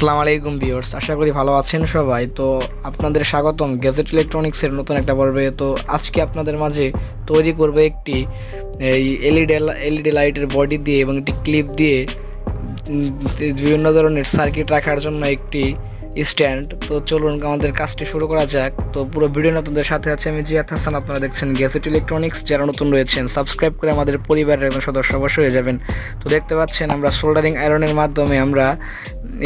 আসসালামু আলাইকুম ভিউয়ার্স, আশা করি ভালো আছেন সবাই। তো আপনাদের স্বাগতম গ্যাজেট ইলেকট্রনিক্সের নতুন একটা পর্বে। তো আজকে আপনাদের মাঝে তৈরি করবে একটি এই এলইডি লাইটের বডি দিয়ে এবং একটি ক্লিপ দিয়ে বিভিন্ন ধরনের সার্কিট রাখার জন্য একটি স্ট্যান্ড। তো চলুন আমাদের কাজটি শুরু করা যাক। তো পুরো ভিডিও আপনাদের সাথে আছে আমি জিয়াদ হাসান। আপনারা দেখছেন গ্যাজেট ইলেকট্রনিক্স। যারা নতুন রয়েছেন সাবস্ক্রাইব করে আমাদের পরিবারের একজন সদস্য অবশ্যই হয়ে যাবেন। তো দেখতে পাচ্ছেন আমরা সোল্ডারিং আয়রনের মাধ্যমে আমরা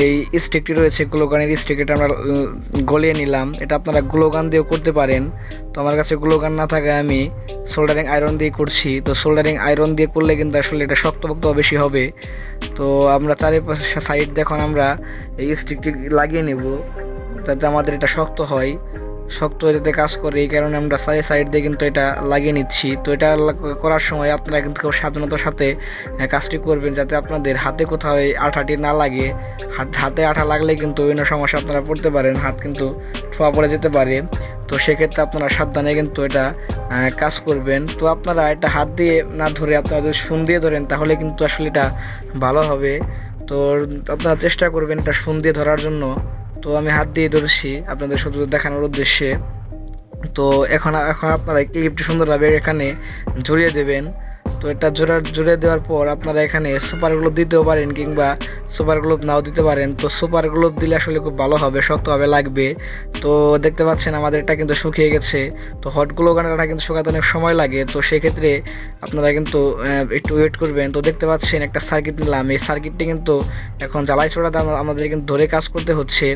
এই স্টিকটি রয়েছে গ্লুগানের স্টিক, এটা আমরা গলিয়ে নিলাম। এটা আপনারা গ্লুগান দিয়েও করতে পারেন। তো আমার কাছে গ্লুগান না থাকায় আমি সোল্ডারিং আয়রন দিয়ে করছি। তো সোল্ডারিং আয়রন দিয়ে করলে কিন্তু আসলে এটা শক্তপোক্ত বেশি হবে। তো আমরা চারিপাশে সাইড দেখুন আমরা এই স্টিকটি লাগিয়ে নেব যাতে আমাদের এটা শক্ত হয়, শক্ত যাতে কাজ করে। এই কারণে আমরা সাইড দিয়ে কিন্তু এটা লাগিয়ে নিচ্ছি। তো এটা করার সময় আপনারা কিন্তু খুব সাবধানতার সাথে কাজটি করবেন যাতে আপনাদের হাতে কোথাও এই আঠাটি না লাগে। হাতে আঠা লাগলে কিন্তু বিভিন্ন সমস্যা আপনারা পড়তে পারেন, হাত কিন্তু ছোঁয়া পড়ে যেতে পারে। তো সেক্ষেত্রে আপনারা সাবধানে কিন্তু এটা কাজ করবেন। তো আপনারা এটা হাত দিয়ে না ধরে আপনারা যদি শুন দিয়ে ধরেন তাহলে কিন্তু আসলে এটা ভালো হবে। তো আপনারা চেষ্টা করবেন এটা শুন দিয়ে ধরার জন্য। তো আমি হাত দিয়ে ধরেছি আপনাদের শুধু দেখানোর উদ্দেশ্যে। তো এখন আপনারা ক্লিপটি সুন্দরভাবে এখানে জড়িয়ে দেবেন। তো এটা জুড়ে দেওয়ার পর আপনারা এখানে সুপার গ্লুব দিতেও পারেন কিংবা সুপার গ্লুব নাও দিতে পারেন। তো সুপার গ্লুব দিলে আসলে খুব ভালো হবে, শক্তভাবে লাগবে। তো দেখতে পাচ্ছেন আমাদের এটা কিন্তু শুকিয়ে গেছে। তো হট গ্লু গানটা কিন্তু শুকাতে অনেক সময় লাগে। তো সেক্ষেত্রে আপনারা কিন্তু একটু ওয়েট করবেন। তো দেখতে পাচ্ছেন একটা সার্কিট নিলাম, এই সার্কিটটি কিন্তু এখন জ্বালাই ছোড়াতে আমাদের কিন্তু ধরে কাজ করতে হচ্ছে।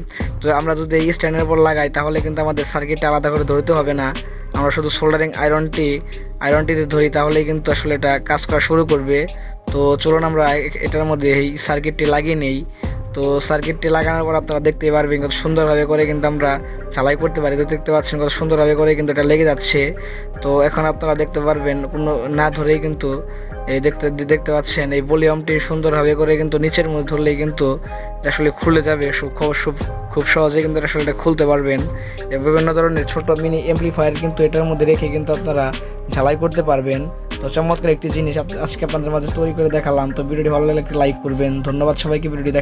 তো আমরা যদি এই স্ট্যান্ডের উপর লাগাই তাহলে কিন্তু আমাদের সার্কিটটা আলাদা করে ধরতে হবে না। আমরা শুধু সোল্ডারিং আয়রনটিতে ধরি তাহলেই কিন্তু আসলে এটা কাজ করা শুরু করবে। তো চলুন আমরা এটার মধ্যে এই সার্কিটটি লাগিয়ে নেই। তো সার্কিটটি লাগানোর পর আপনারা দেখতেই পারবেন কত সুন্দরভাবে করে কিন্তু আমরা ঝালাই করতে পারি। তো দেখতে পাচ্ছেন কত সুন্দরভাবে করে কিন্তু এটা লেগে যাচ্ছে। তো এখন আপনারা দেখতে পারবেন কোনো না ধরেই কিন্তু এই দেখতে পাচ্ছেন এই ভলিউমটি সুন্দরভাবে করে কিন্তু নিচের মধ্যে ধরলেই কিন্তু এটা আসলে খুলে যাবে। খুব সহজে কিন্তু আসলে এটা খুলতে পারবেন। বিভিন্ন ধরনের ছোট মিনি অ্যাম্প্লিফায়ার কিন্তু এটার মধ্যে রেখে কিন্তু আপনারা ঝালাই করতে পারবেন। তো চমৎকার একটি জিনিস আজকে আপনাদের মাঝে তৈরি করে দেখালাম। তো ভিডিওটি ভালো লাগলে একটি লাইক করবেন। ধন্যবাদ সবাইকে ভিডিওটি